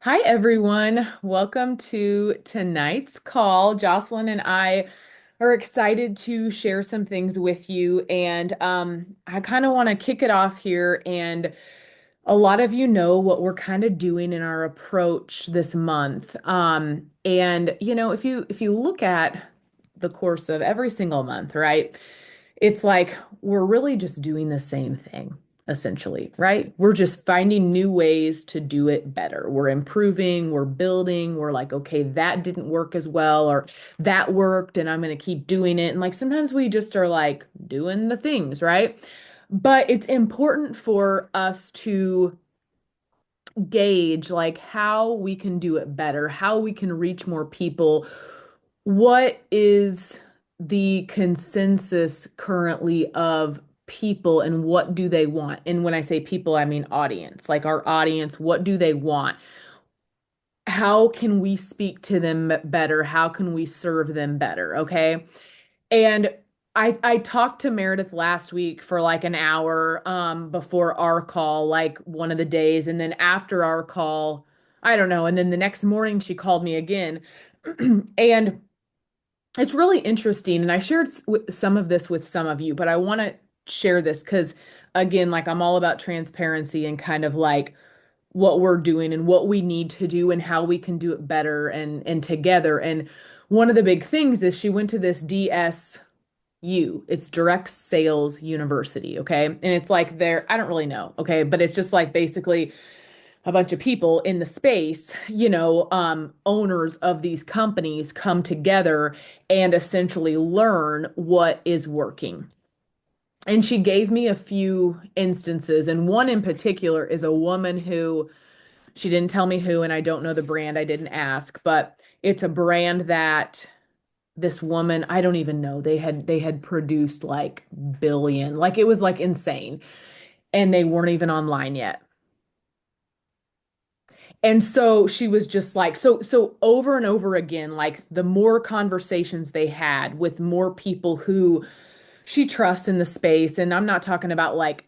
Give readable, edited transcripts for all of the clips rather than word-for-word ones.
Hi, everyone. Welcome to tonight's call. Jocelyn and I are excited to share some things with you. And I kind of want to kick it off here. And a lot of you know what we're kind of doing in our approach this month. If you look at the course of every single month, right? It's like we're really just doing the same thing, essentially, right? We're just finding new ways to do it better. We're improving, we're building, we're like, okay, that didn't work as well, or that worked, and I'm going to keep doing it. And like sometimes we just are like doing the things, right? But it's important for us to gauge like how we can do it better, how we can reach more people. What is the consensus currently of people and what do they want? And when I say people, I mean audience, like our audience, what do they want? How can we speak to them better? How can we serve them better? Okay. And I talked to Meredith last week for like an hour before our call, like one of the days, and then after our call, I don't know, and then the next morning she called me again. And it's really interesting, and I shared some of this with some of you, but I want to share this because again, like I'm all about transparency and kind of like what we're doing and what we need to do and how we can do it better and together. And one of the big things is she went to this DSU. It's Direct Sales University, okay? And it's like there, I don't really know, okay? But it's just like basically a bunch of people in the space, owners of these companies come together and essentially learn what is working. And she gave me a few instances, and one in particular is a woman who she didn't tell me who, and I don't know the brand. I didn't ask, but it's a brand that this woman, I don't even know. They had produced like billion, like it was like insane, and they weren't even online yet. And so she was just like, so over and over again, like the more conversations they had with more people who she trusts in the space. And I'm not talking about like,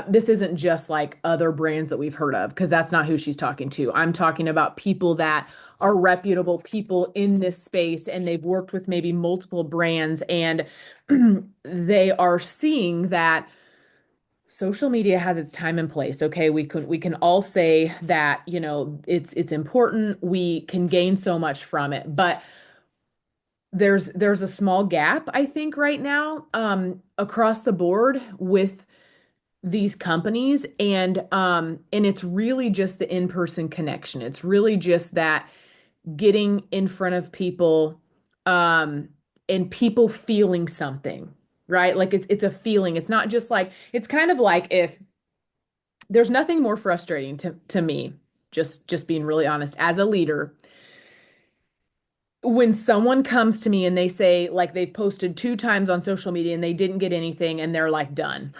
this isn't just like other brands that we've heard of, because that's not who she's talking to. I'm talking about people that are reputable people in this space and they've worked with maybe multiple brands and they are seeing that social media has its time and place. Okay, we can all say that, it's important. We can gain so much from it, but there's a small gap, I think, right now, across the board with these companies, and it's really just the in-person connection. It's really just that getting in front of people, um, and people feeling something, right? Like it's a feeling. It's not just like it's kind of like if there's nothing more frustrating to me, just being really honest, as a leader, when someone comes to me and they say like they've posted 2 times on social media and they didn't get anything and they're like done.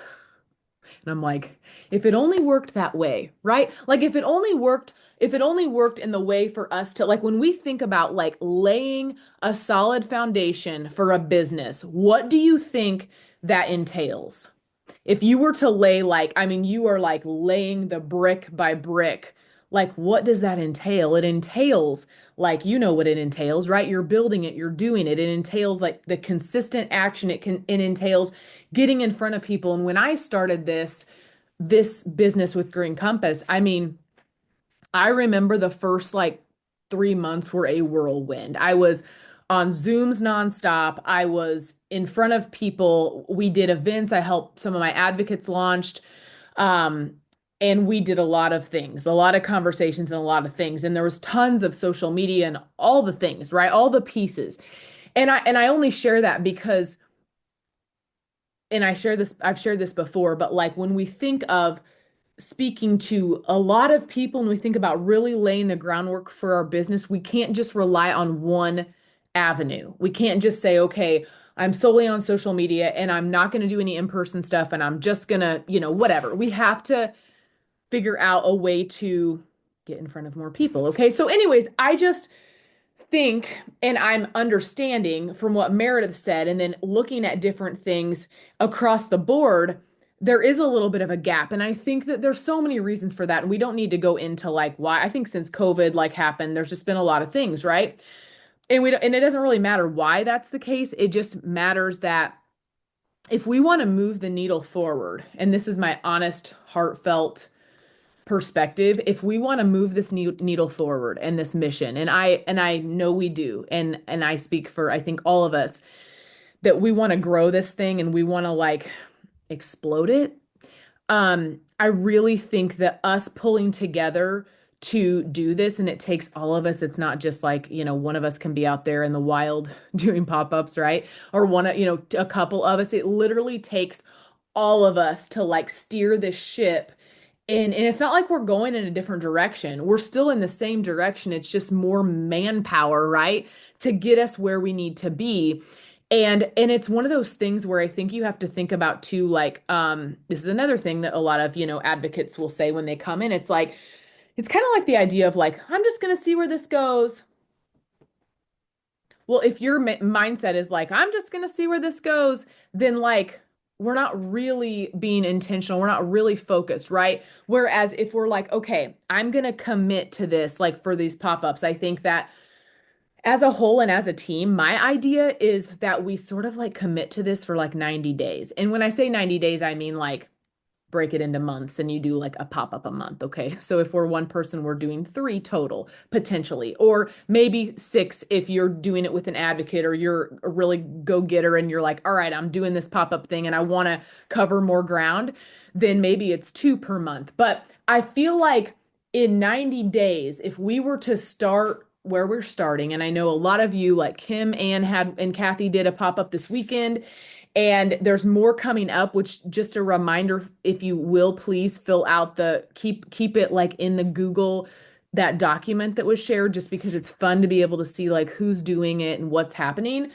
And I'm like, if it only worked that way, right? Like if it only worked in the way for us to like when we think about like laying a solid foundation for a business, what do you think that entails? If you were to lay like, I mean, you are like laying the brick by brick. Like, what does that entail? It entails, like, you know what it entails, right? You're building it, you're doing it. It entails like the consistent action. It entails getting in front of people. And when I started this business with Green Compass, I mean, I remember the first like 3 months were a whirlwind. I was on Zooms nonstop. I was in front of people. We did events. I helped some of my advocates launched. Um, and we did a lot of things, a lot of conversations and a lot of things. And there was tons of social media and all the things, right? All the pieces. And I only share that because, and I've shared this before, but like when we think of speaking to a lot of people and we think about really laying the groundwork for our business, we can't just rely on one avenue. We can't just say, okay, I'm solely on social media and I'm not going to do any in-person stuff and I'm just going to, whatever. We have to figure out a way to get in front of more people. Okay. So, anyways, I just think, and I'm understanding from what Meredith said, and then looking at different things across the board, there is a little bit of a gap. And I think that there's so many reasons for that. And we don't need to go into like why. I think since COVID like happened, there's just been a lot of things, right? And we don't, and it doesn't really matter why that's the case. It just matters that if we want to move the needle forward, and this is my honest, heartfelt perspective, if we want to move this needle forward and this mission, and I know we do, and I speak for I think all of us that we want to grow this thing and we want to like explode it. I really think that us pulling together to do this, and it takes all of us, it's not just like, one of us can be out there in the wild doing pop-ups, right? Or a couple of us. It literally takes all of us to like steer this ship. And it's not like we're going in a different direction. We're still in the same direction. It's just more manpower, right? To get us where we need to be. And it's one of those things where I think you have to think about too, like, this is another thing that a lot of, advocates will say when they come in. It's like, it's kind of like the idea of like, I'm just going to see where this goes. Well, if your mindset is like, I'm just going to see where this goes, then like, we're not really being intentional. We're not really focused, right? Whereas if we're like, okay, I'm going to commit to this, like for these pop-ups, I think that as a whole and as a team, my idea is that we sort of like commit to this for like 90 days. And when I say 90 days, I mean like break it into months and you do like a pop up a month. Okay. So if we're one person, we're doing three total potentially, or maybe six if you're doing it with an advocate or you're a really go getter and you're like, all right, I'm doing this pop up thing and I want to cover more ground, then maybe it's two per month. But I feel like in 90 days, if we were to start where we're starting, and I know a lot of you, like Kim and Kathy did a pop up this weekend, and there's more coming up, which just a reminder, if you will, please fill out the keep it like in the Google, that document that was shared, just because it's fun to be able to see like who's doing it and what's happening.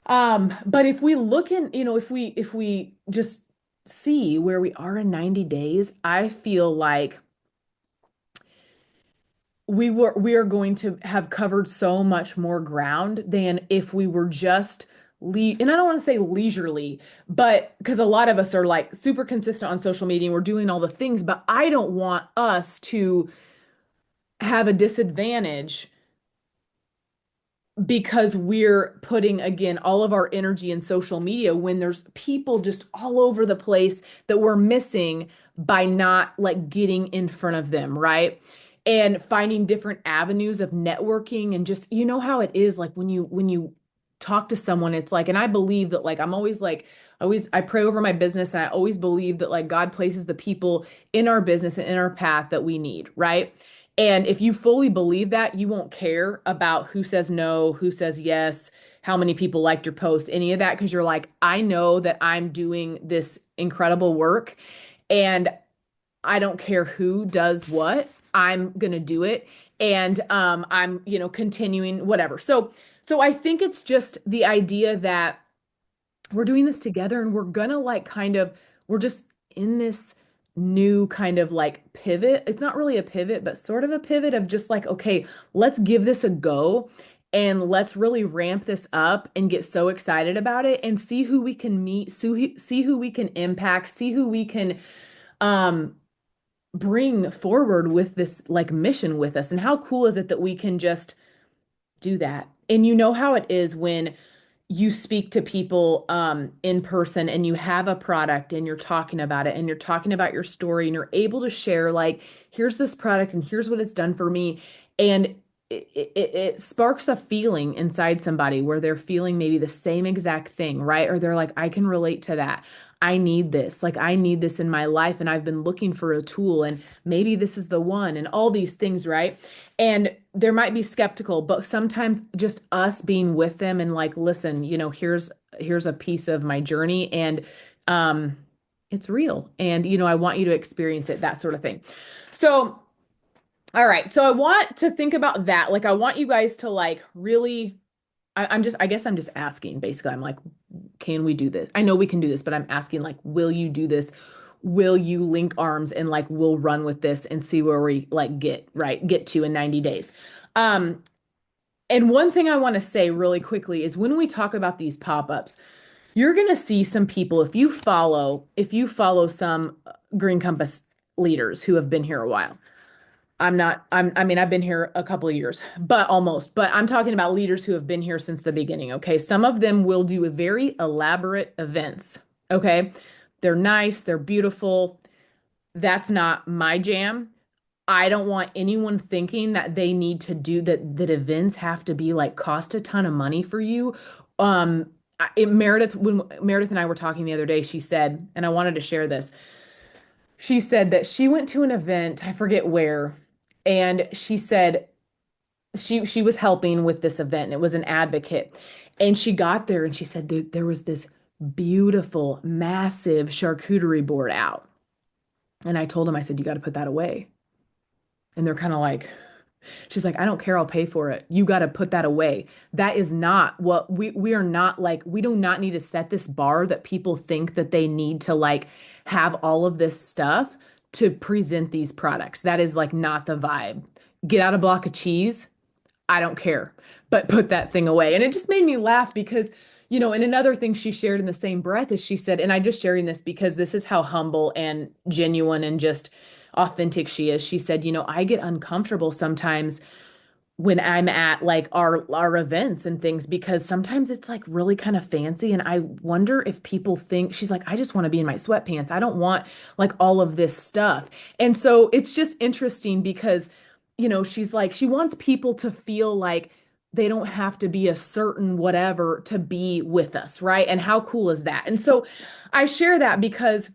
But if we look in, if we just see where we are in 90 days, I feel like we are going to have covered so much more ground than if we were just and I don't want to say leisurely, but because a lot of us are like super consistent on social media and we're doing all the things, but I don't want us to have a disadvantage because we're putting again all of our energy in social media when there's people just all over the place that we're missing by not like getting in front of them, right? And finding different avenues of networking, and just how it is like when you talk to someone, it's like, and I believe that like I'm always like always I pray over my business, and I always believe that like God places the people in our business and in our path that we need, right? And if you fully believe that, you won't care about who says no, who says yes, how many people liked your post, any of that, because you're like, I know that I'm doing this incredible work and I don't care who does what, I'm gonna do it. And I'm, continuing whatever. So I think it's just the idea that we're doing this together and we're gonna like kind of we're just in this new kind of like pivot. It's not really a pivot, but sort of a pivot of just like, okay, let's give this a go and let's really ramp this up and get so excited about it and see who we can meet, see who we can impact, see who we can um bring forward with this like mission with us. And how cool is it that we can just do that? And you know how it is when you speak to people in person and you have a product and you're talking about it and you're talking about your story and you're able to share like, here's this product and here's what it's done for me. And it sparks a feeling inside somebody where they're feeling maybe the same exact thing, right? Or they're like, I can relate to that. I need this. Like, I need this in my life. And I've been looking for a tool and maybe this is the one and all these things, right? And there might be skeptical, but sometimes just us being with them and like, listen, here's a piece of my journey and um it's real. And I want you to experience it, that sort of thing. So all right. So I want to think about that. Like, I want you guys to like really, I guess I'm just asking basically. I'm like, can we do this? I know we can do this, but I'm asking, like, will you do this? Will you link arms and like, we'll run with this and see where we like get to in 90 days? And one thing I want to say really quickly is when we talk about these pop-ups, You're going to see some people if you follow some Green Compass leaders who have been here a while. I mean, I've been here a couple of years, but almost, but I'm talking about leaders who have been here since the beginning. Okay. Some of them will do a very elaborate events. Okay. They're nice, they're beautiful. That's not my jam. I don't want anyone thinking that they need to do that events have to be like cost a ton of money for you. Meredith, when Meredith and I were talking the other day, she said, and I wanted to share this. She said that she went to an event, I forget where, and she said she was helping with this event and it was an advocate. And she got there and she said there was this beautiful, massive charcuterie board out. And I told him, I said, you got to put that away. And they're kind of like, she's like, I don't care, I'll pay for it. You got to put that away. That is not what we are not like, we do not need to set this bar that people think that they need to like have all of this stuff to present these products. That is like not the vibe. Get out a block of cheese. I don't care, but put that thing away. And it just made me laugh because, and another thing she shared in the same breath is she said, and I'm just sharing this because this is how humble and genuine and just authentic she is. She said, I get uncomfortable sometimes when I'm at like our events and things because sometimes it's like really kind of fancy and I wonder if people think she's like I just want to be in my sweatpants. I don't want like all of this stuff. And so it's just interesting because she's like she wants people to feel like they don't have to be a certain whatever to be with us, right? And how cool is that? And so I share that because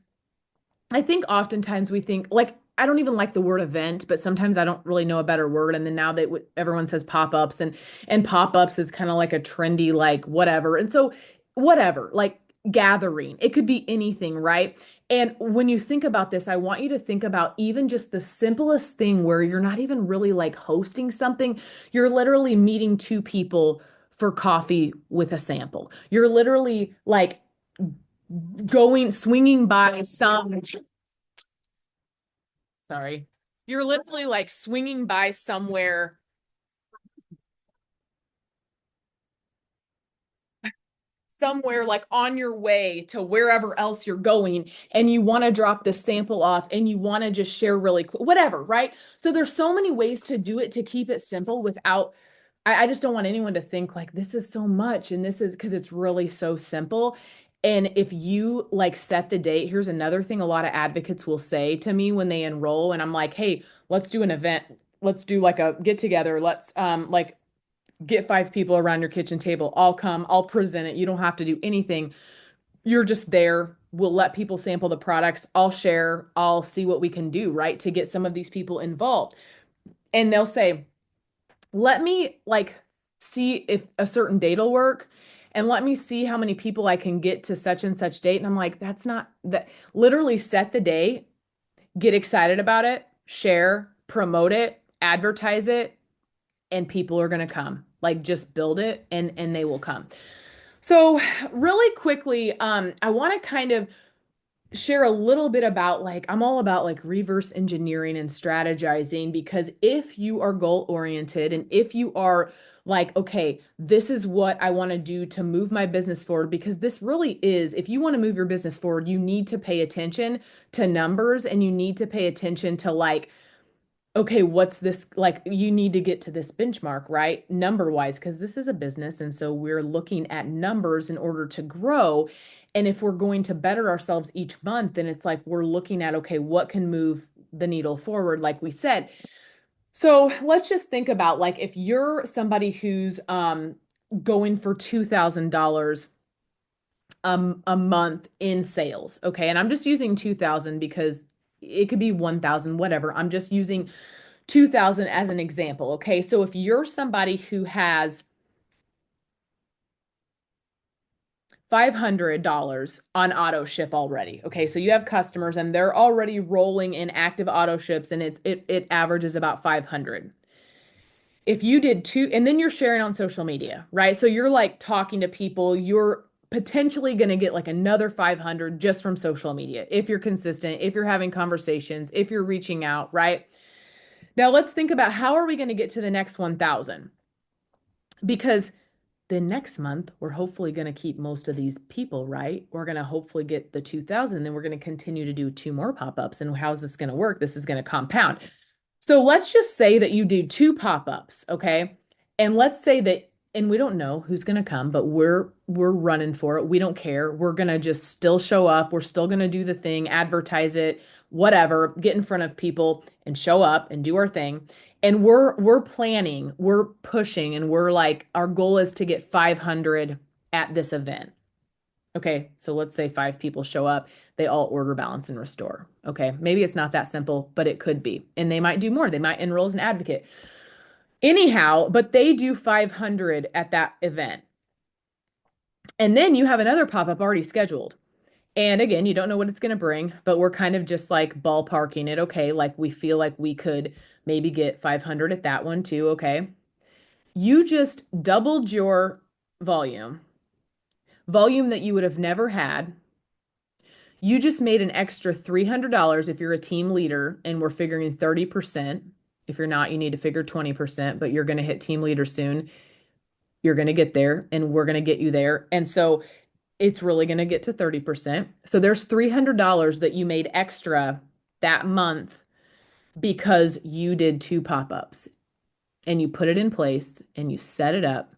I think oftentimes we think like I don't even like the word event, but sometimes I don't really know a better word. And then now that everyone says pop-ups and pop-ups is kind of like a trendy like whatever. And so whatever, like gathering, it could be anything, right? And when you think about this, I want you to think about even just the simplest thing where you're not even really like hosting something. You're literally meeting two people for coffee with a sample. You're literally like swinging by some sorry. You're literally like swinging by somewhere like on your way to wherever else you're going and you want to drop the sample off and you want to just share really quick, whatever, right? So there's so many ways to do it to keep it simple without I just don't want anyone to think like this is so much and this is because it's really so simple. And if you like set the date, here's another thing a lot of advocates will say to me when they enroll, and I'm like, hey, let's do an event. Let's do like a get together. Let's like get five people around your kitchen table. I'll come, I'll present it. You don't have to do anything. You're just there. We'll let people sample the products. I'll share, I'll see what we can do, right? To get some of these people involved. And they'll say, let me like see if a certain date will work and let me see how many people I can get to such and such date. And I'm like, that's not that literally set the date, get excited about it, share, promote it, advertise it, and people are going to come. Like just build it and they will come. So really quickly, I want to kind of share a little bit about like I'm all about like reverse engineering and strategizing because if you are goal oriented and if you are like okay this is what I want to do to move my business forward because this really is if you want to move your business forward you need to pay attention to numbers and you need to pay attention to like okay, what's this like? You need to get to this benchmark, right? Number wise, because this is a business. And so we're looking at numbers in order to grow. And if we're going to better ourselves each month, then it's like we're looking at, okay, what can move the needle forward, like we said. So let's just think about like if you're somebody who's going for $2,000 a month in sales, okay? And I'm just using 2,000 because it could be 1,000, whatever. I'm just using 2,000 as an example. Okay. So if you're somebody who has $500 on auto ship already. Okay. So you have customers and they're already rolling in active auto ships and it averages about 500. If you did two, and then you're sharing on social media, right? So you're like talking to people, you're potentially going to get like another 500 just from social media. If you're consistent, if you're having conversations, if you're reaching out, right? Now let's think about how are we going to get to the next 1,000? Because then next month, we're hopefully going to keep most of these people, right? We're going to hopefully get the 2,000. Then we're going to continue to do 2 more pop-ups. And how's this going to work? This is going to compound. So let's just say that you do 2 pop-ups, okay? And let's say that, and we don't know who's going to come, but we're running for it. We don't care. We're going to just still show up. We're still going to do the thing, advertise it, whatever, get in front of people and show up and do our thing. And we're planning, we're pushing, and we're like, our goal is to get 500 at this event. Okay, so let's say 5 people show up, they all order Balance and Restore. Okay, maybe it's not that simple, but it could be. And they might do more. They might enroll as an advocate. Anyhow, but they do 500 at that event. And then you have another pop-up already scheduled. And again, you don't know what it's going to bring, but we're kind of just like ballparking it. Okay, like we feel like we could maybe get 500 at that one too. Okay. You just doubled your volume, volume that you would have never had. You just made an extra $300 if you're a team leader and we're figuring 30%. If you're not, you need to figure 20%, but you're going to hit team leader soon. You're going to get there and we're going to get you there. And so it's really going to get to 30%. So there's $300 that you made extra that month because you did 2 pop-ups and you put it in place and you set it up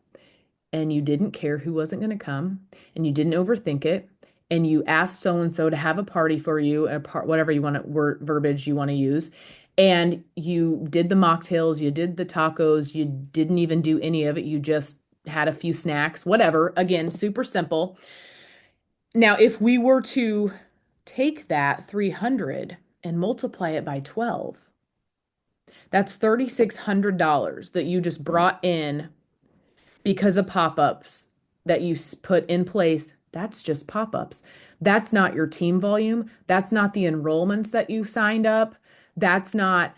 and you didn't care who wasn't going to come and you didn't overthink it and you asked so and so to have a party for you, whatever you want to word verbiage you want to use, and you did the mocktails, you did the tacos, you didn't even do any of it, you just had a few snacks, whatever. Again, super simple. Now, if we were to take that 300 and multiply it by 12, that's $3,600 that you just brought in because of pop-ups that you put in place. That's just pop-ups. That's not your team volume. That's not the enrollments that you signed up. That's not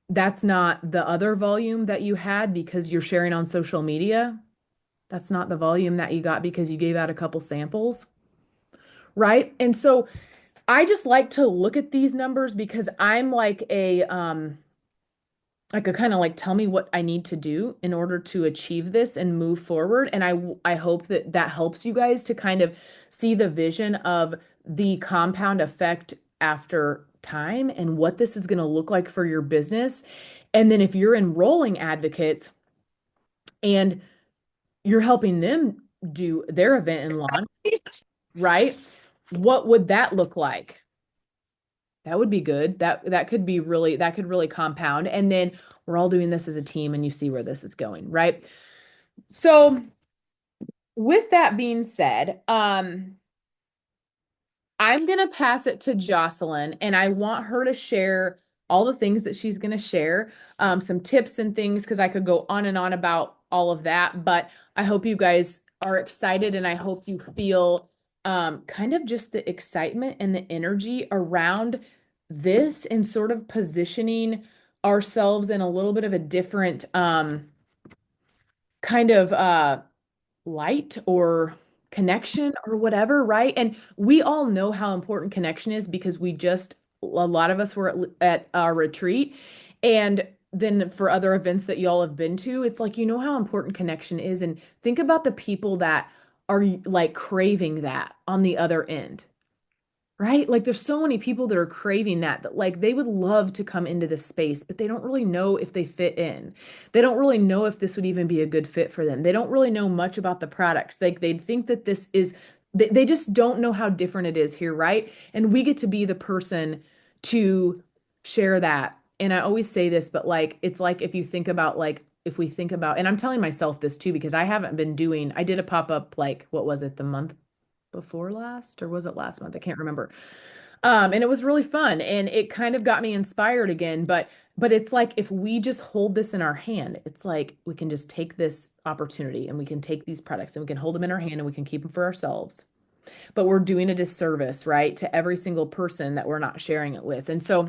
that's not the other volume that you had because you're sharing on social media. That's not the volume that you got because you gave out a couple samples, right? And so I just like to look at these numbers because I'm like a kind of like tell me what I need to do in order to achieve this and move forward. And I hope that that helps you guys to kind of see the vision of the compound effect after time and what this is going to look like for your business. And then if you're enrolling advocates and you're helping them do their event and launch, right? What would that look like? That would be good. That could be really, that could really compound. And then we're all doing this as a team and you see where this is going, right? So with that being said, I'm going to pass it to Jocelyn and I want her to share all the things that she's going to share, some tips and things, because I could go on and on about all of that. But I hope you guys are excited and I hope you feel kind of just the excitement and the energy around this and sort of positioning ourselves in a little bit of a different kind of light or connection or whatever, right? And we all know how important connection is because a lot of us were at our retreat. And then for other events that y'all have been to, it's like, you know how important connection is. And think about the people that are like craving that on the other end. Right? Like there's so many people that are craving that like they would love to come into this space, but they don't really know if they fit in. They don't really know if this would even be a good fit for them. They don't really know much about the products. Like they'd think that this is, they just don't know how different it is here, right? And we get to be the person to share that. And I always say this, but like it's like if you think about like if we think about, and I'm telling myself this too, because I haven't been doing, I did a pop-up like what was it, the month before last or was it last month? I can't remember. And it was really fun and it kind of got me inspired again. But it's like if we just hold this in our hand, it's like we can just take this opportunity and we can take these products and we can hold them in our hand and we can keep them for ourselves. But we're doing a disservice, right, to every single person that we're not sharing it with. And so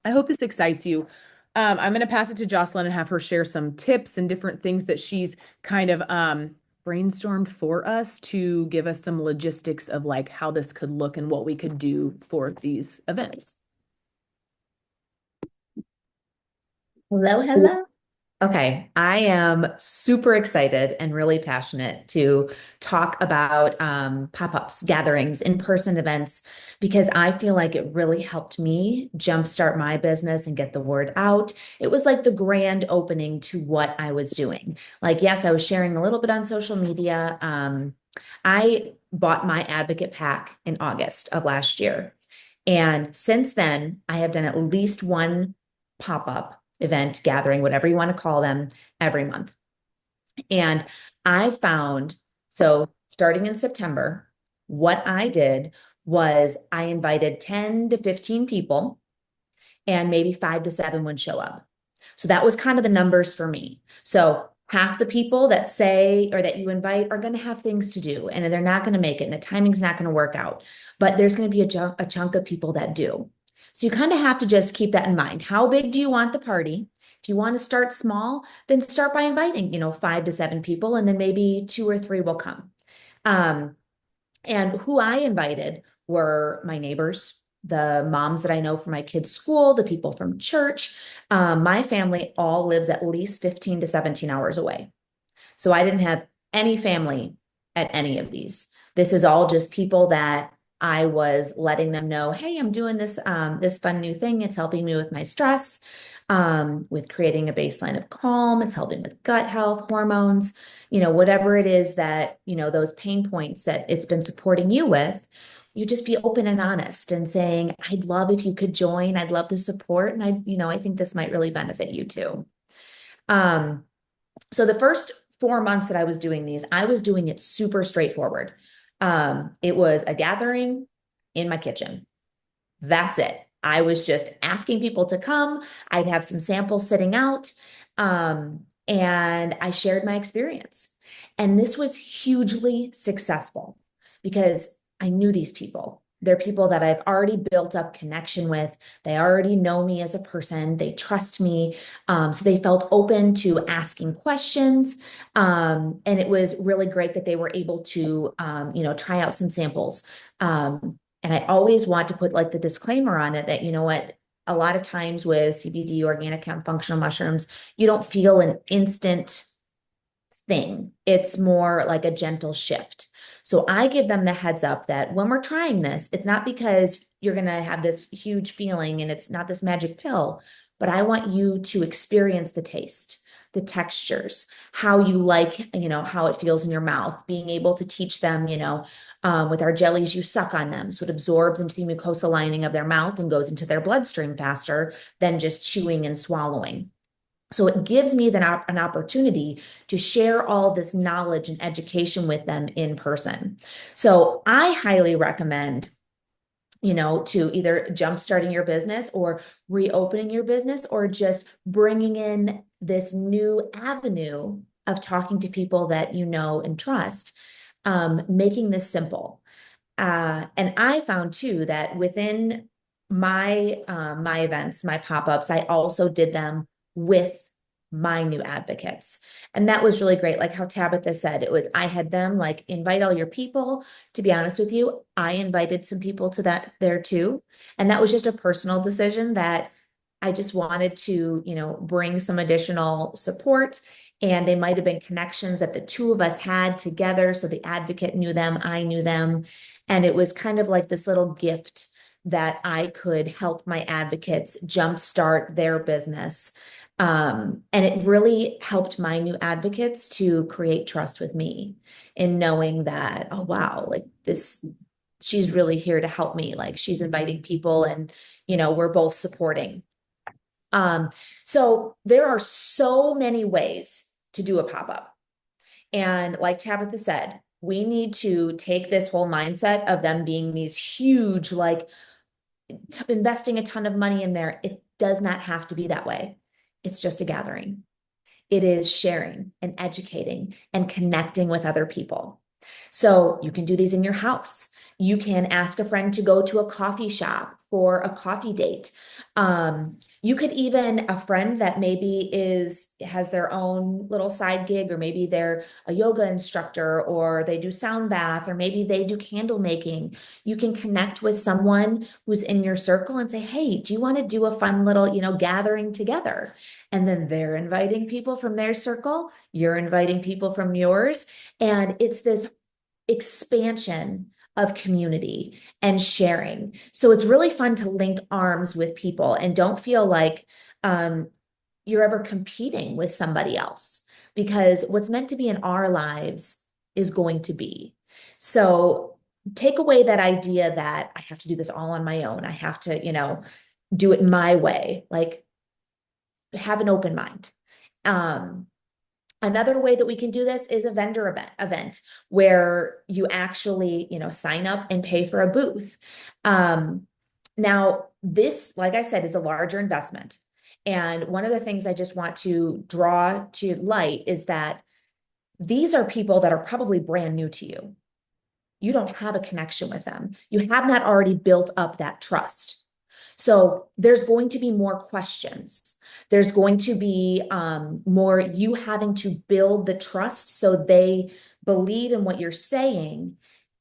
I hope this excites you. I'm going to pass it to Jocelyn and have her share some tips and different things that she's kind of brainstormed for us to give us some logistics of like how this could look and what we could do for these events. Hello, hello. Okay, I am super excited and really passionate to talk about pop-ups, gatherings, in-person events, because I feel like it really helped me jumpstart my business and get the word out. It was like the grand opening to what I was doing. Like, yes, I was sharing a little bit on social media. I bought my Advocate Pack in August of last year. And since then, I have done at least one pop-up event, gathering, whatever you want to call them, every month. And I found, so starting in September, what I did was I invited 10 to 15 people, and maybe 5 to 7 would show up. So that was kind of the numbers for me. So half the people that say or that you invite are going to have things to do and they're not going to make it and the timing's not going to work out. But there's going to be a chunk of people that do. So you kind of have to just keep that in mind. How big do you want the party? If you want to start small, then start by inviting, 5 to 7 people, and then maybe 2 or 3 will come. Um, and who I invited were my neighbors, the moms that I know from my kids' school, the people from church. My family all lives at least 15 to 17 hours away. So I didn't have any family at any of these. This is all just people that I was letting them know, hey, I'm doing this fun new thing. It's helping me with my stress, with creating a baseline of calm. It's helping with gut health, hormones, whatever it is that, those pain points that it's been supporting you with. You just be open and honest and saying, I'd love if you could join. I'd love the support. And I think this might really benefit you too. Um, so the first 4 months that I was doing these, I was doing it super straightforward. It was a gathering in my kitchen. That's it. I was just asking people to come. I'd have some samples sitting out, and I shared my experience. And this was hugely successful because I knew these people. They're people that I've already built up connection with. They already know me as a person. They trust me. So they felt open to asking questions. And it was really great that they were able to, try out some samples. And I always want to put like the disclaimer on it that, you know what, a lot of times with CBD, organic hemp functional mushrooms, you don't feel an instant thing. It's more like a gentle shift. So I give them the heads up that when we're trying this, it's not because you're going to have this huge feeling and it's not this magic pill, but I want you to experience the taste, the textures, how you like, how it feels in your mouth, being able to teach them, with our jellies, you suck on them. So it absorbs into the mucosal lining of their mouth and goes into their bloodstream faster than just chewing and swallowing. So it gives me an opportunity to share all this knowledge and education with them in person. So I highly recommend, to either jump starting your business or reopening your business or just bringing in this new avenue of talking to people that you know and trust, making this simple. And I found too that within my events, my pop-ups, I also did them with my new advocates. And that was really great. Like how Tabitha said, it was I had them like invite all your people. To be honest with you, I invited some people to that there too. And that was just a personal decision that I just wanted to, bring some additional support. And they might have been connections that the two of us had together. So the advocate knew them, I knew them. And it was kind of like this little gift that I could help my advocates jumpstart their business. And it really helped my new advocates to create trust with me in knowing that, oh, wow, like this, she's really here to help me. Like she's inviting people and, we're both supporting. Um, so there are so many ways to do a pop-up. And like Tabitha said, we need to take this whole mindset of them being these huge, like investing a ton of money in there. It does not have to be that way. It's just a gathering. It is sharing and educating and connecting with other people. So you can do these in your house. You can ask a friend to go to a coffee shop for a coffee date. You could even a friend that maybe has their own little side gig, or maybe they're a yoga instructor, or they do sound bath, or maybe they do candle making. You can connect with someone who's in your circle and say, hey, do you want to do a fun little, gathering together? And then they're inviting people from their circle, you're inviting people from yours, and it's this expansion of community and sharing. So it's really fun to link arms with people and don't feel like you're ever competing with somebody else, because what's meant to be in our lives is going to be. So take away that idea that I have to do this all on my own. I have to, do it my way. Like, have an open mind. Um, Another way that we can do this is a vendor event where you actually, sign up and pay for a booth. Now, this, like I said, is a larger investment. And one of the things I just want to draw to light is that these are people that are probably brand new to you. You don't have a connection with them. You have not already built up that trust. So there's going to be more questions. There's going to be more you having to build the trust so they believe in what you're saying,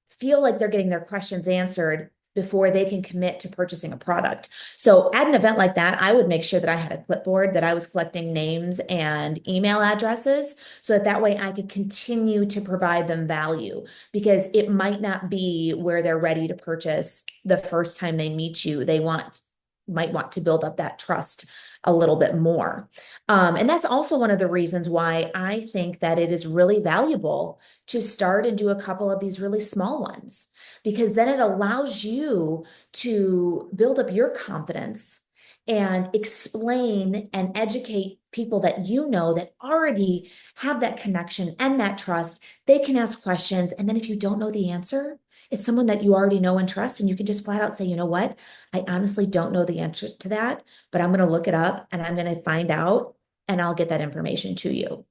feel like they're getting their questions answered before they can commit to purchasing a product. So at an event like that, I would make sure that I had a clipboard, that I was collecting names and email addresses, so that way I could continue to provide them value, because it might not be where they're ready to purchase the first time they meet you. They might want to build up that trust a little bit more. And that's also one of the reasons why I think that it is really valuable to start and do a couple of these really small ones, because then it allows you to build up your confidence and explain and educate people that that already have that connection and that trust. They can ask questions. And then if you don't know the answer, it's someone that you already know and trust, and you can just flat out say, you know what? I honestly don't know the answer to that, but I'm going to look it up and I'm going to find out, and I'll get that information to you.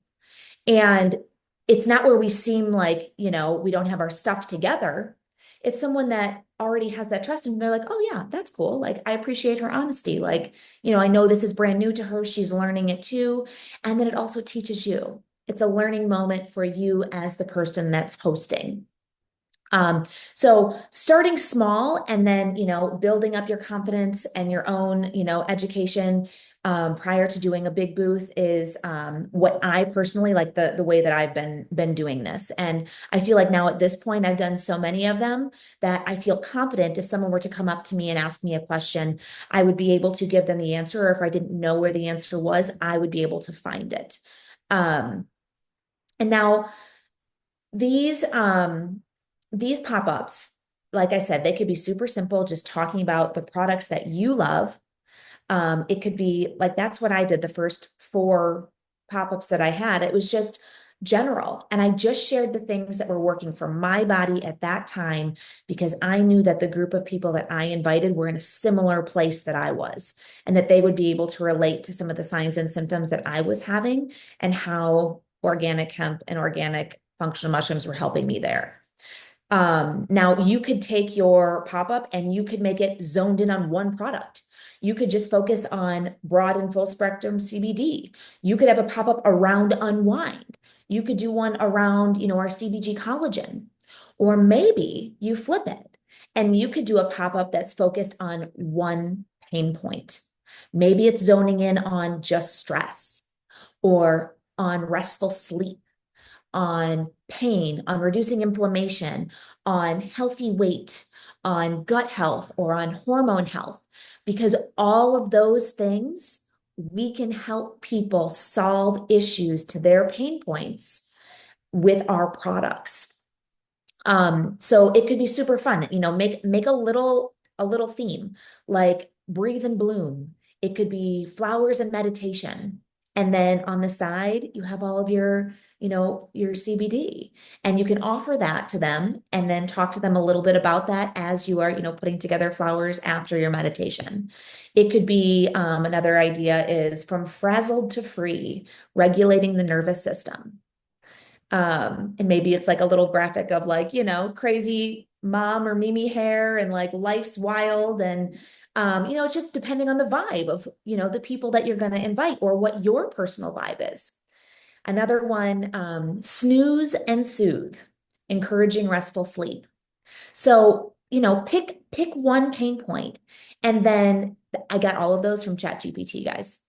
And it's not where we seem like, we don't have our stuff together. It's someone that already has that trust, and they're like, oh yeah, that's cool. Like, I appreciate her honesty. Like, I know this is brand new to her. She's learning it too. And then it also teaches you. It's a learning moment for you as the person that's hosting. So starting small, and then, building up your confidence and your own, education, prior to doing a big booth is, what I personally like, the way that I've been doing this. And I feel like now at this point, I've done so many of them that I feel confident if someone were to come up to me and ask me a question, I would be able to give them the answer. Or if I didn't know where the answer was, I would be able to find it. And now these, these pop-ups, like I said, they could be super simple, just talking about the products that you love. It could be like, that's what I did the first 4 pop-ups that I had. It was just general. And I just shared the things that were working for my body at that time, because I knew that the group of people that I invited were in a similar place that I was, and that they would be able to relate to some of the signs and symptoms that I was having, and how organic hemp and organic functional mushrooms were helping me there. Now you could take your pop-up and you could make it zoned in on one product. You could just focus on broad and full spectrum CBD. You could have a pop-up around Unwind. You could do one around, our CBG collagen. Or maybe you flip it and you could do a pop-up that's focused on one pain point. Maybe it's zoning in on just stress, or on restful sleep, on pain, on reducing inflammation, on healthy weight, on gut health, or on hormone health, because all of those things, we can help people solve issues to their pain points with our products. So it could be super fun, make a little theme, like breathe and bloom. It could be flowers and meditation. And then on the side, you have all of your CBD, and you can offer that to them and then talk to them a little bit about that as you are, putting together flowers after your meditation. It could be, another idea is from frazzled to free, regulating the nervous system. And maybe it's like a little graphic of like, crazy mom or Mimi hair and like life's wild. And, just depending on the vibe of, the people that you're going to invite or what your personal vibe is. Another one, snooze and soothe, encouraging restful sleep. So, pick one pain point, and then I got all of those from ChatGPT, guys.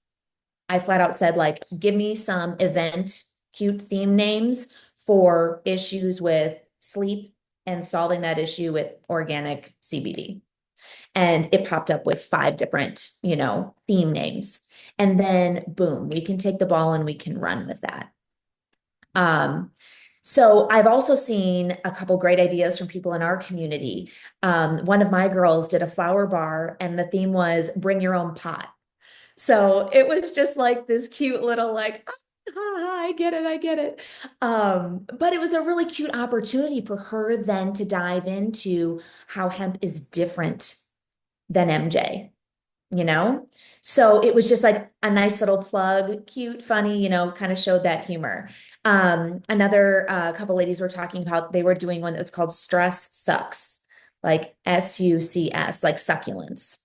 I flat out said, like, give me some event cute theme names for issues with sleep and solving that issue with organic CBD. And it popped up with 5 different, theme names. And then boom, we can take the ball and we can run with that. So I've also seen a couple great ideas from people in our community. One of my girls did a flower bar and the theme was bring your own pot. So it was just like this cute little like, I get it, I get it. But it was a really cute opportunity for her then to dive into how hemp is different than MJ, you know? So it was just like a nice little plug, cute, funny, kind of showed that humor. Another couple ladies were talking about, they were doing one that was called Stress Sucks, like SUCS, like succulents.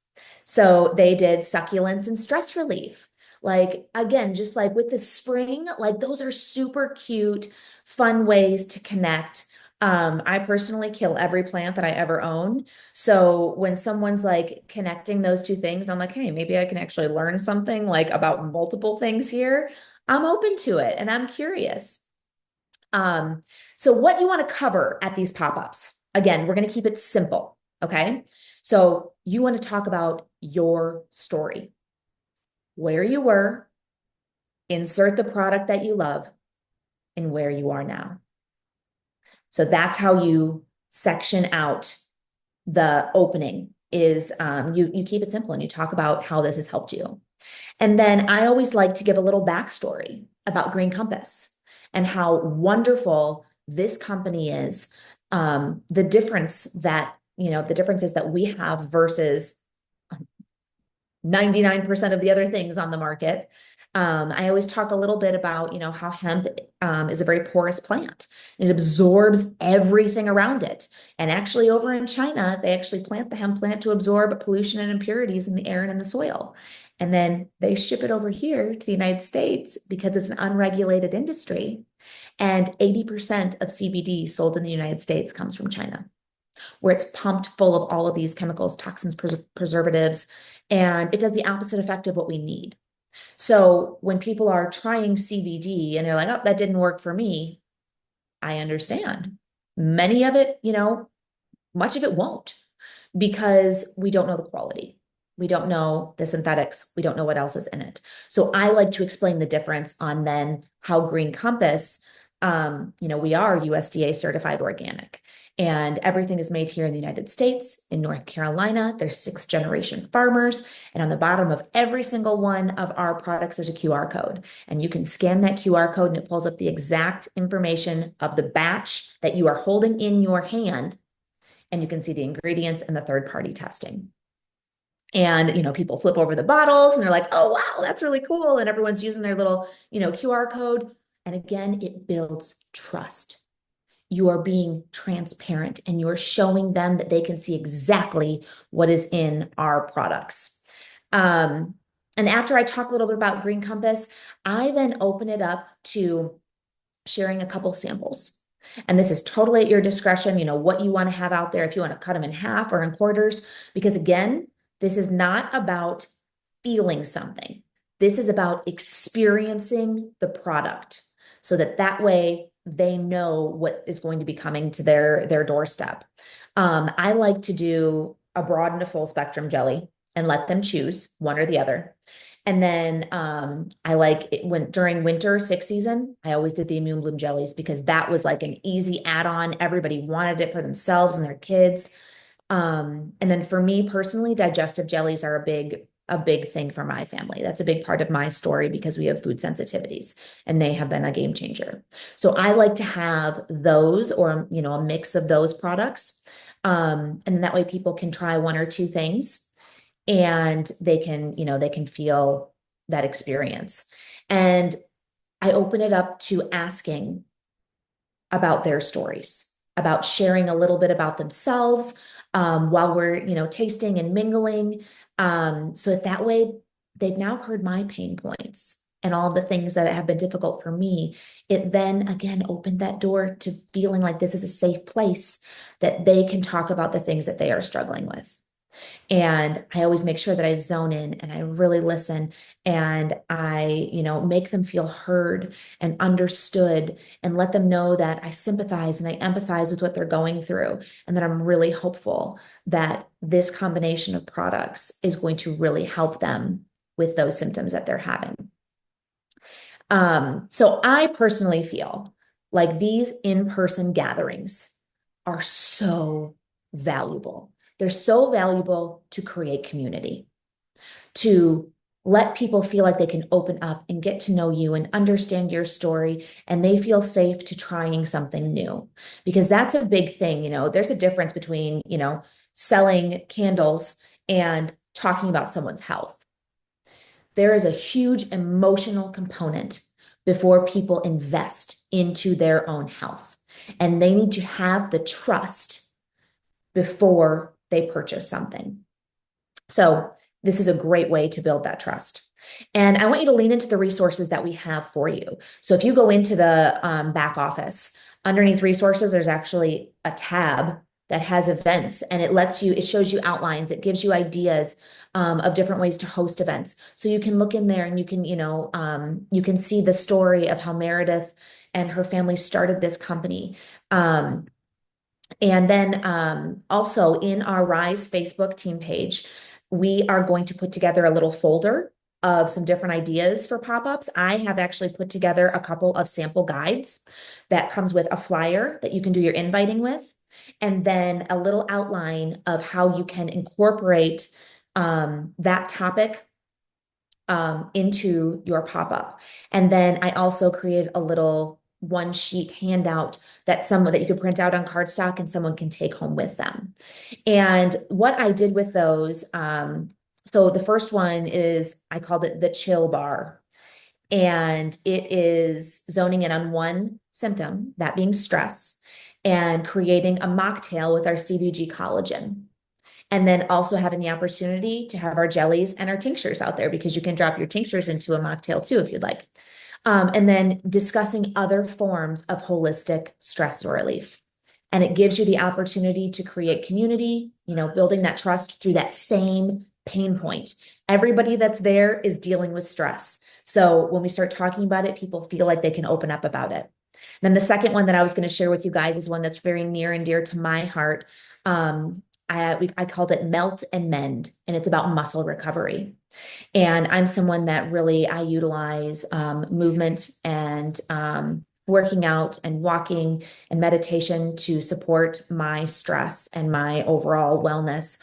So they did succulents and stress relief. Like, again, just like with the spring, like those are super cute, fun ways to connect. I personally kill every plant that I ever own. So when someone's like connecting those two things, I'm like, hey, maybe I can actually learn something like about multiple things here. I'm open to it and I'm curious. So what you want to cover at these pop-ups? Again, we're going to keep it simple. Okay. So you want to talk about your story, where you were, insert the product that you love, and where you are now. So that's how you section out the opening is you keep it simple and you talk about how this has helped you. And then I always like to give a little backstory about Green Compass and how wonderful this company is. The differences that we have versus 99% of the other things on the market. I always talk a little bit about, how hemp is a very porous plant. It absorbs everything around it. And actually over in China, they actually plant the hemp plant to absorb pollution and impurities in the air and in the soil. And then they ship it over here to the United States because it's an unregulated industry. And 80% of CBD sold in the United States comes from China, where it's pumped full of all of these chemicals, toxins, preservatives, and it does the opposite effect of what we need. So when people are trying CBD and they're like, oh, that didn't work for me, I understand. Many of it, much of it won't because we don't know the quality. We don't know the synthetics. We don't know what else is in it. So I like to explain the difference on then how Green Compass, we are USDA certified organic and everything is made here in the United States, in North Carolina. There's 6th-generation farmers. And on the bottom of every single one of our products, there's a QR code. And you can scan that QR code and it pulls up the exact information of the batch that you are holding in your hand. And you can see the ingredients and the third-party testing. And, people flip over the bottles and they're like, oh, wow, that's really cool. And everyone's using their little, QR code. And again, it builds trust. You are being transparent and you're showing them that they can see exactly what is in our products. And after I talk a little bit about Green Compass, I then open it up to sharing a couple samples. And this is totally at your discretion, what you want to have out there, if you want to cut them in half or in quarters, because again, this is not about feeling something. This is about experiencing the product so that way they know what is going to be coming to their doorstep. I like to do a broad and a full spectrum jelly and let them choose one or the other. And then I like it during winter, 6 season, I always did the Immune Bloom jellies because that was like an easy add-on. Everybody wanted it for themselves and their kids. And then for me personally, digestive jellies are a big thing for my family. That's a big part of my story because we have food sensitivities and they have been a game changer. So I like to have those or, a mix of those products. And that way people can try one or two things and they can feel that experience. And I open it up to asking about their stories, about sharing a little bit about themselves while we're, tasting and mingling. So that way they've now heard my pain points and all the things that have been difficult for me. It then again opened that door to feeling like this is a safe place that they can talk about the things that they are struggling with. And I always make sure that I zone in and I really listen and I, make them feel heard and understood and let them know that I sympathize and I empathize with what they're going through. And that I'm really hopeful that this combination of products is going to really help them with those symptoms that they're having. So I personally feel like these in-person gatherings are so valuable. They're so valuable to create community, to let people feel like they can open up and get to know you and understand your story, and they feel safe to trying something new. Because that's a big thing. There's a difference between, selling candles and talking about someone's health. There is a huge emotional component before people invest into their own health. And they need to have the trust before they purchase something. So this is a great way to build that trust. And I want you to lean into the resources that we have for you. So if you go into the back office, underneath resources, there's actually a tab that has events, and it shows you outlines, it gives you ideas of different ways to host events. So you can look in there and you can see the story of how Meredith and her family started this company. And then also in our Rise Facebook team page, we are going to put together a little folder of some different ideas for pop-ups. I have actually put together a couple of sample guides that comes with a flyer that you can do your inviting with, and then a little outline of how you can incorporate that topic into your pop-up. And then I also created a little one sheet handout that you could print out on cardstock and someone can take home with them. And what I did with those, so the first one is, I called it the chill bar. And it is zoning in on one symptom, that being stress, and creating a mocktail with our CBG collagen. And then also having the opportunity to have our jellies and our tinctures out there, because you can drop your tinctures into a mocktail too, if you'd like. And then discussing other forms of holistic stress relief. And it gives you the opportunity to create community, building that trust through that same pain point. Everybody that's there is dealing with stress. So when we start talking about it, people feel like they can open up about it. Then the second one that I was going to share with you guys is one that's very near and dear to my heart. I called it Melt and Mend, and it's about muscle recovery. And I'm someone that really, I utilize movement and working out and walking and meditation to support my stress and my overall wellness.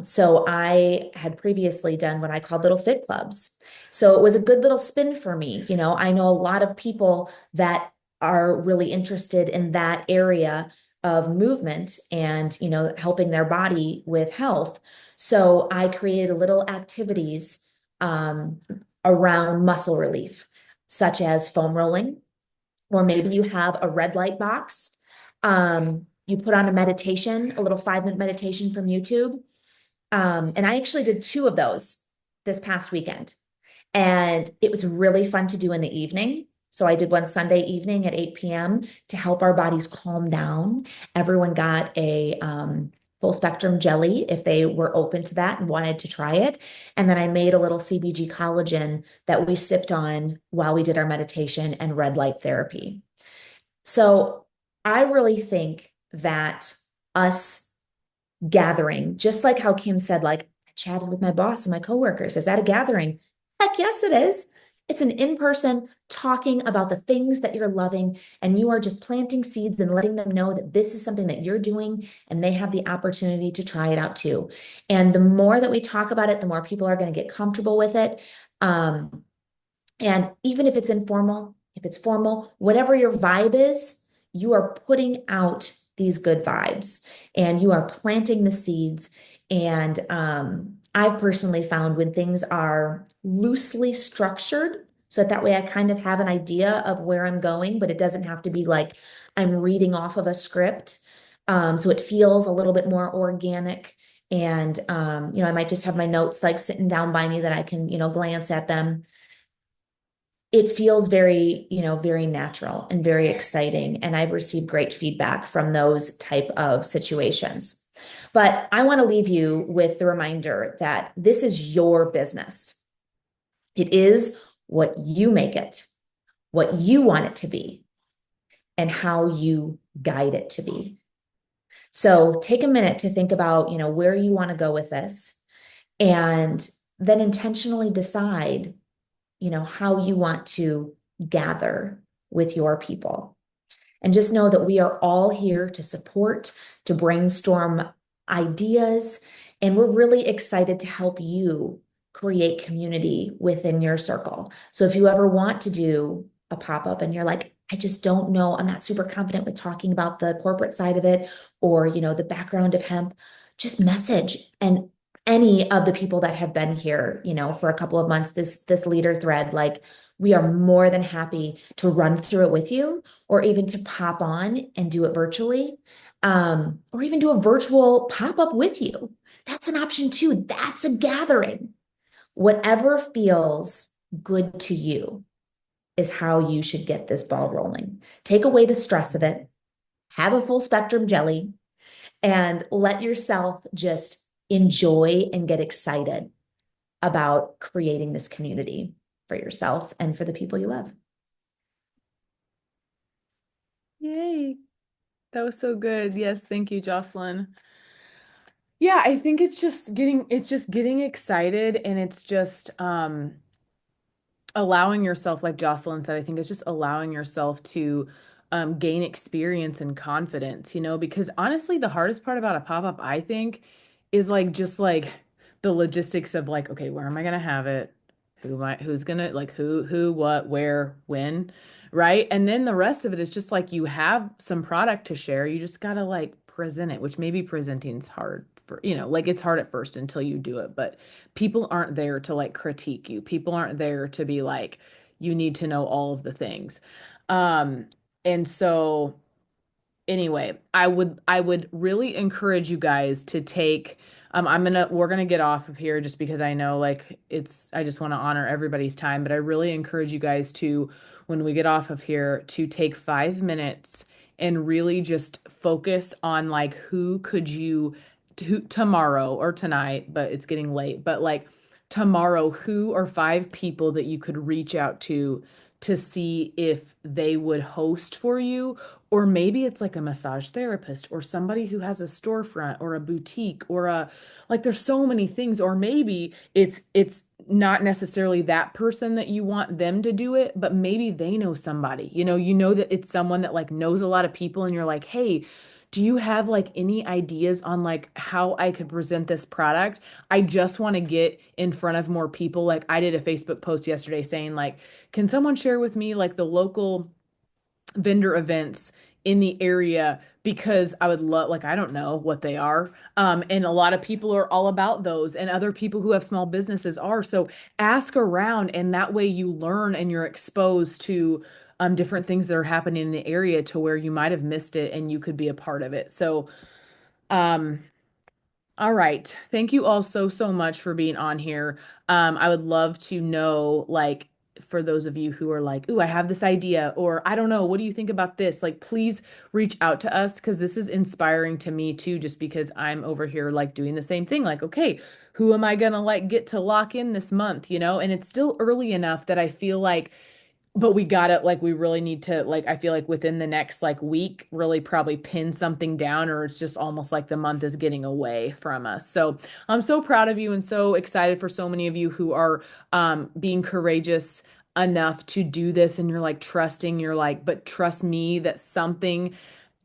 So I had previously done what I called little fit clubs. So it was a good little spin for me. I know a lot of people that are really interested in that area of movement and, helping their body with health. So I created little activities around muscle relief, such as foam rolling, or maybe you have a red light box. You put on a little 5-minute meditation from YouTube. And I actually did 2 of those this past weekend. And it was really fun to do in the evening. So I did one Sunday evening at 8 p.m. to help our bodies calm down. Everyone got a full spectrum jelly if they were open to that and wanted to try it. And then I made a little CBG collagen that we sipped on while we did our meditation and red light therapy. So I really think that us gathering, just like how Kim said, like, I chatted with my boss and my coworkers. Is that a gathering? Heck yes, it is. It's an in-person talking about the things that you're loving, and you are just planting seeds and letting them know that this is something that you're doing and they have the opportunity to try it out too. And the more that we talk about it, the more people are going to get comfortable with it. And even if it's informal, if it's formal, whatever your vibe is, you are putting out these good vibes and you are planting the seeds. And I've personally found when things are loosely structured, So that way I kind of have an idea of where I'm going, but it doesn't have to be like I'm reading off of a script. So it feels a little bit more organic. And, I might just have my notes like sitting down by me that I can, glance at them. It feels very, very natural and very exciting. And I've received great feedback from those type of situations. But I want to leave you with the reminder that this is your business. It is what you make it, what you want it to be, and how you guide it to be. So take a minute to think about, where you want to go with this, and then intentionally decide, how you want to gather with your people. And just know that we are all here to support, to brainstorm ideas, and we're really excited to help you create community within your circle. So if you ever want to do a pop-up and you're like, I just don't know, I'm not super confident with talking about the corporate side of it or, the background of hemp, just message. And any of the people that have been here, for a couple of months, this leader thread, like we are more than happy to run through it with you or even to pop on and do it virtually, or even do a virtual pop-up with you. That's an option too. That's a gathering. Whatever feels good to you is how you should get this ball rolling. Take away the stress of it, have a full spectrum jelly, and let yourself just enjoy and get excited about creating this community for yourself and for the people you love. Yay. That was so good. Yes, thank you, Jocelyn. Yeah, I think it's just getting excited, and it's just allowing yourself, like Jocelyn said, I think it's just allowing yourself to gain experience and confidence, because honestly, the hardest part about a pop-up, I think, is like just like the logistics of like, okay, where am I gonna have it? Who's gonna like what, where, when, right? And then the rest of it is just like you have some product to share. You just gotta like present it, which maybe presenting's hard for, like it's hard at first until you do it, but people aren't there to like critique you. People aren't there to be like, you need to know all of the things. Um, and so anyway, I would really encourage you guys to take we're gonna get off of here just because I know like I just want to honor everybody's time, but I really encourage you guys to, when we get off of here, to take 5 minutes and really just focus on like who could you tomorrow or tonight, but it's getting late, but like tomorrow, who are 5 people that you could reach out to see if they would host for you, or maybe it's like a massage therapist or somebody who has a storefront or a boutique or a like there's so many things, or maybe it's not necessarily that person that you want them to do it, but maybe they know somebody. You know that it's someone that like knows a lot of people and you're like, "Hey, do you have like any ideas on like how I could present this product? I just want to get in front of more people." Like I did a Facebook post yesterday saying like, "Can someone share with me like the local vendor events in the area, because I would love, like, I don't know what they are." And a lot of people are all about those, and other people who have small businesses are. So ask around, and that way you learn and you're exposed to different things that are happening in the area to where you might have missed it and you could be a part of it. So, um, all right. Thank you all so, so much for being on here. I would love to know, like, for those of you who are like, "Ooh, I have this idea," or "I don't know, what do you think about this?" Like, please reach out to us because this is inspiring to me too, just because I'm over here like doing the same thing. Like, okay, who am I gonna like get to lock in this month, And it's still early enough that I feel like, but we gotta like we really need to like I feel like within the next like week really probably pin something down, or it's just almost like the month is getting away from us. So I'm so proud of you and so excited for so many of you who are being courageous enough to do this, and you're like trusting, you're like, but trust me that something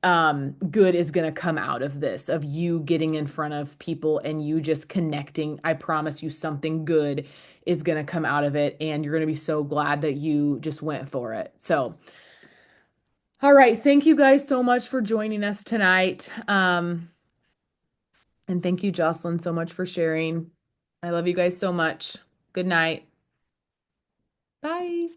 good is going to come out of this, of you getting in front of people and you just connecting. I promise you something good is going to come out of it, and you're going to be so glad that you just went for it. So, all right, thank you guys so much for joining us tonight. And thank you, Jocelyn, so much for sharing. I love you guys so much. Good night. Bye.